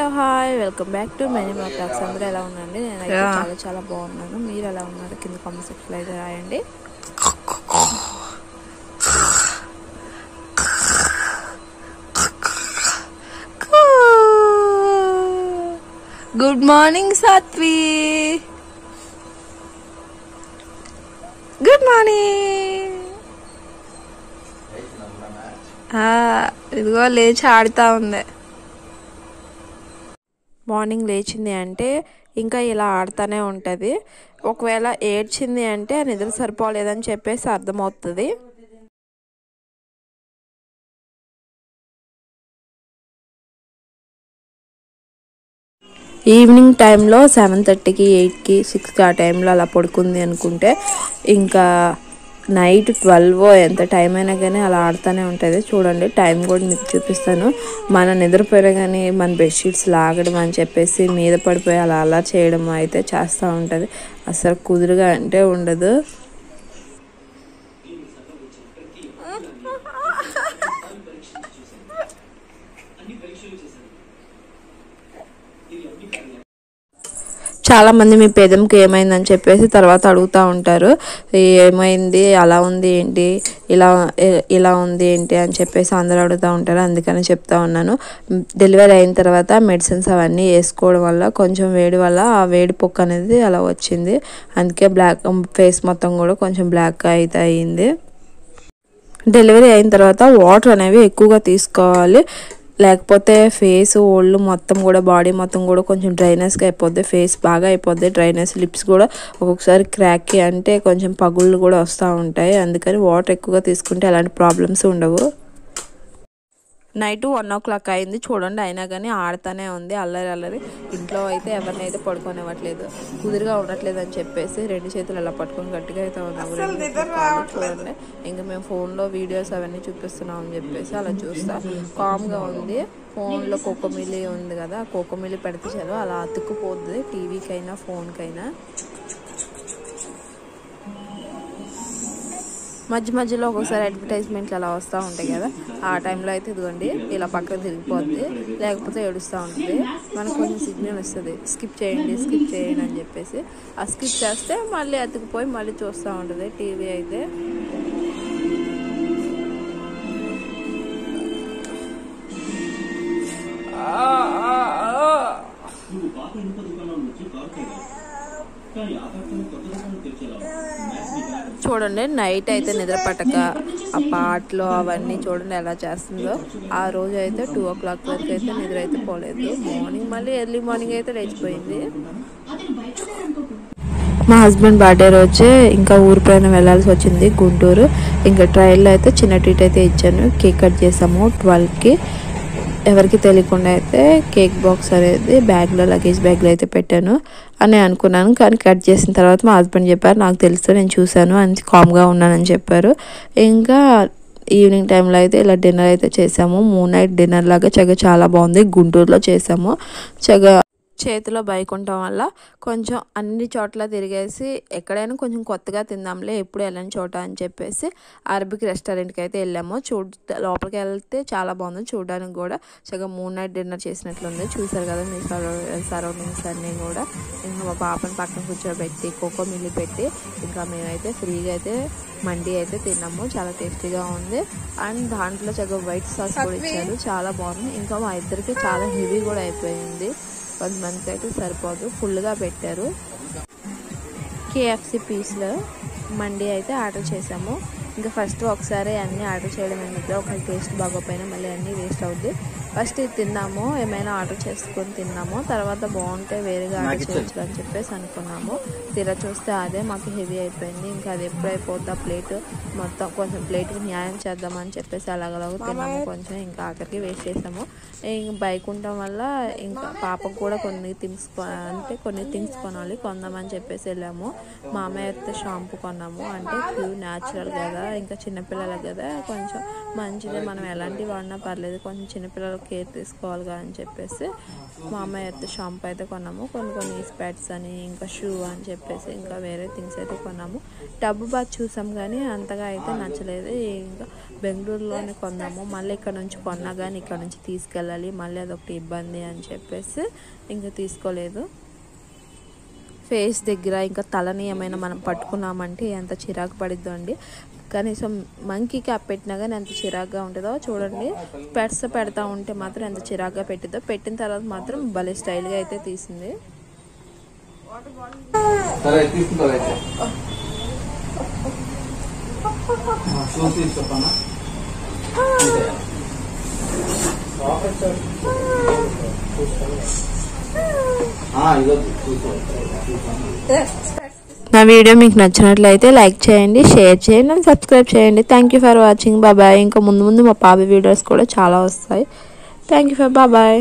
Hello hi welcome back to many moretalk. అందరూ ఎలా ఉన్నారండి? నేనైతే చాలా చాలా బాగున్నాను. మీరు ఎలా ఉన్నారు? కింద కామెంట్ సెక్షన్లో అయితే రాయండి. Good morning Saatvi. Good morning. ఇదిగో లేచి ఆడుతూ ఉంది. మార్నింగ్ లేచింది అంటే ఇంకా ఇలా ఆడుతూనే ఉంటుంది. ఒకవేళ ఏడ్చింది అంటే నిద్ర సరిపోలేదని చెప్పేసి అర్థమవుతుంది. ఈవినింగ్ టైంలో 7:30కి 8కి 6కి ఆ టైంలో అలా పడుకుంది అనుకుంటే ఇంకా నైట్ 12 ఎంత టైం అయినా కానీ అలా ఆడుతూనే ఉంటుంది. చూడండి టైం కూడా మీకు చూపిస్తాను. మన నిద్రపోయినా కానీ మన బెడ్షీట్స్ లాగడం అని చెప్పేసి మీద పడిపోయి అలా చేయడం అయితే చేస్తూ ఉంటుంది. అసలు కుదురుగా అంటే ఉండదు. చాలా మంది మీ పెదంకి ఏమైందని చెప్పేసి తర్వాత అడుగుతూ ఉంటారు. ఏమైంది, అలా ఉంది ఏంటి, ఇలా ఉంది ఏంటి అని చెప్పేసి అందరూ అడుగుతూ ఉంటారు. అందుకని చెప్తా ఉన్నాను. డెలివరీ అయిన తర్వాత మెడిసిన్స్ అవన్నీ వేసుకోవడం వల్ల కొంచెం వేడి వల్ల ఆ వేడి పొక్క అనేది అలా వచ్చింది. అందుకే బ్లాక్ ఫేస్ మొత్తం కూడా కొంచెం బ్లాక్గా అయితే అయ్యింది. డెలివరీ అయిన తర్వాత వాటర్ అనేవి ఎక్కువగా తీసుకోవాలి. లేకపోతే ఫేస్ ఒళ్ళు మొత్తం కూడా బాడీ మొత్తం కూడా కొంచెం డ్రైనెస్గా అయిపోద్ది. ఫేస్ బాగా అయిపోద్ది డ్రైనెస్. లిప్స్ కూడా ఒక్కొక్కసారి క్రాక్కి అంటే కొంచెం పగుళ్ళు కూడా వస్తూ ఉంటాయి. అందుకని వాటర్ ఎక్కువగా తీసుకుంటే అలాంటి ప్రాబ్లమ్స్ ఉండవు. నైట్ 1 o'clock అయింది చూడండి. అయినా కానీ ఆడుతూనే ఉంది అల్లరి. ఇంట్లో అయితే ఎవరిని అయితే పడుకోనివ్వట్లేదు. కుదురుగా ఉండట్లేదు అని చెప్పేసి 2 చేతులు అలా పట్టుకొని గట్టిగా అయితే ఉన్నాము. చూడండి ఇంకా మేము ఫోన్లో వీడియోస్ అవన్నీ చూపిస్తున్నాం అని చెప్పేసి అలా చూస్తా కామ్గా ఉంది. ఫోన్లో కోకోమిలి ఉంది కదా, కోకోమిలి పెడితే చాలు అలా అతుక్కుపోద్ది టీవీకైనా ఫోన్కైనా. మధ్యలో ఒక్కొక్కసారి అడ్వర్టైజ్మెంట్లు అలా వస్తూ ఉంటాయి కదా, ఆ టైంలో అయితే ఇదిగోండి ఇలా పక్కన తిరిగిపోద్ది, లేకపోతే ఏడుస్తూ ఉంటుంది. మనకు కొంచెం సిగ్నల్ వస్తుంది స్కిప్ చేయండి అని చెప్పేసి. ఆ స్కిప్ చేస్తే మళ్ళీ అతుకుపోయి మళ్ళీ చూస్తూ ఉంటుంది టీవీ అయితే. చూడండి నైట్ అయితే నిద్ర పట్టక ఆ పాటలు అవన్నీ చూడండి ఎలా చేస్తుందో. ఆ రోజు అయితే 2 o'clock వరకు అయితే నిద్ర అయితే పోలేదు. మార్నింగ్ మళ్ళీ ఎర్లీ మార్నింగ్ అయితే లేచిపోయింది. మా హస్బెండ్ బర్త్డే రోజే ఇంకా ఊరి పైన వెళ్ళాల్సి వచ్చింది గుంటూరు. ఇంకా ట్రైన్లో అయితే చిన్న ట్రీట్ అయితే ఇచ్చాను. కేక్ కట్ చేసాము 12కి. ఎవరికి తెలియకుండా అయితే కేక్ బాక్స్ అనేది బ్యాగ్లో లగేజ్ బ్యాగ్లో అయితే పెట్టాను అని అనుకున్నాను. కానీ కట్ చేసిన తర్వాత మా హస్బెండ్ చెప్పారు నాకు తెలుసు నేను చూశాను అని కామ్గా ఉన్నానని చెప్పారు. ఇంకా ఈవినింగ్ టైంలో అయితే ఇలా డిన్నర్ అయితే చేసాము. మూన్ నైట్ డిన్నర్ లాగా చాలా బాగుంది. గుంటూరులో చేసాము. చేతిలో బైక్ ఉండటం వల్ల కొంచెం అన్ని చోట్ల తిరిగేసి ఎక్కడైనా కొంచెం కొత్తగా తిందాంలే ఎప్పుడు వెళ్ళని చోట అని చెప్పేసి అరబిక్ రెస్టారెంట్కి అయితే వెళ్ళాము. లోపలికి వెళ్తే చాలా బాగుంది చూడడానికి కూడా. మూన్ నైట్ డిన్నర్ చేసినట్లుంది. చూసారు కదా మీ సరౌండింగ్స్ అన్నీ కూడా. ఇంకా మా పాపని పక్కన కూర్చోబెట్టి కోకోమిలి పెట్టి ఇంకా మేమైతే ఫ్రీగా అయితే మండి అయితే తిన్నాము. చాలా టేస్టీగా ఉంది. అండ్ దాంట్లో వైట్ సాస్ కూడా ఇచ్చారు, చాలా బాగుంది. ఇంకా మా ఇద్దరికి చాలా హెవీ కూడా అయిపోయింది. కొంతమందికి అయితే సరిపోదు, ఫుల్గా పెట్టారు. KFC పీస్లో మండి అయితే ఆర్డర్ చేసాము. ఇంకా ఫస్ట్ ఒకసారి అన్నీ ఆర్డర్ చేయడం ఎందుకు, ఒక టేస్ట్ బాగోపోయినా మళ్ళీ అన్నీ వేస్ట్ అవుద్ది. ఫస్ట్ ఇది తిన్నాము, ఏమైనా ఆర్డర్ చేసుకొని తిన్నాము. తర్వాత బాగుంటే వేరేగా ఆర్డర్ చేయొచ్చు అని చెప్పేసి అనుకున్నాము. తీరా చూస్తే అదే మాకు హెవీ అయిపోయింది. ఇంకా అది ఎప్పుడైపోద్దా ప్లేట్ మొత్తం, కొంచెం ప్లేట్కి న్యాయం చేద్దామని చెప్పేసి అలాగలాగో తిన్నాము. కొంచెం ఇంకా ఆఖరికి వేస్ట్ చేసాము. ఇంకా బైక్ ఉండటం వల్ల ఇంకా పాపకు కూడా కొన్ని థింగ్స్ కొనాలి, కొందామని చెప్పేసి వెళ్ళాము. మామయ్య షాంపూ కొన్నాము. అంటే ప్యూర్ న్యాచురల్ కదా, ఇంకా చిన్నపిల్లలకు కదా కొంచెం మంచిదే. మనం ఎలాంటివి వాడినా పర్లేదు, కొంచెం చిన్నపిల్లల కేర్ తీసుకోవాలిగా అని చెప్పేసి మా అమ్మాయి అయితే షాంపూ అయితే కొన్నాము. కొన్ని స్పెట్స్ అని ఇంకా షూ అని చెప్పేసి ఇంకా వేరే థింగ్స్ అయితే కొన్నాము. టబ్ బాత్ చూసాం కానీ అంతగా అయితే నచ్చలేదు. ఇంకా బెంగళూరులోనే కొన్నాము. మళ్ళీ ఇక్కడ నుంచి కొన్నా కానీ ఇక్కడ నుంచి తీసుకెళ్ళాలి, మళ్ళీ అదొకటి ఇబ్బంది అని చెప్పేసి ఇంకా తీసుకోలేదు. ఫేస్ దగ్గర ఇంకా తలని ఏమైనా మనం పట్టుకున్నామంటే ఎంత చిరాకు పడిద్దో అండి. కనీసం మంకీ క్యాప్ పెట్టినా కానీ ఎంత చిరాకుగా ఉంటుందో చూడండి. పెట్స్ పెడతా ఉంటే మాత్రం ఎంత చిరాకుగా పెట్టిద్దో. పెట్టిన తర్వాత మాత్రం భలే స్టైల్గా అయితే తీసింది. నా వీడియో మీకు నచ్చినట్లయితే లైక్ చేయండి, షేర్ చేయండి అండ్ సబ్స్క్రైబ్ చేయండి. Thank you for watching. Bye. ఇంకా ముందు మా పాప వీడియోస్ కూడా చాలా వస్తాయి. Thank you for bye.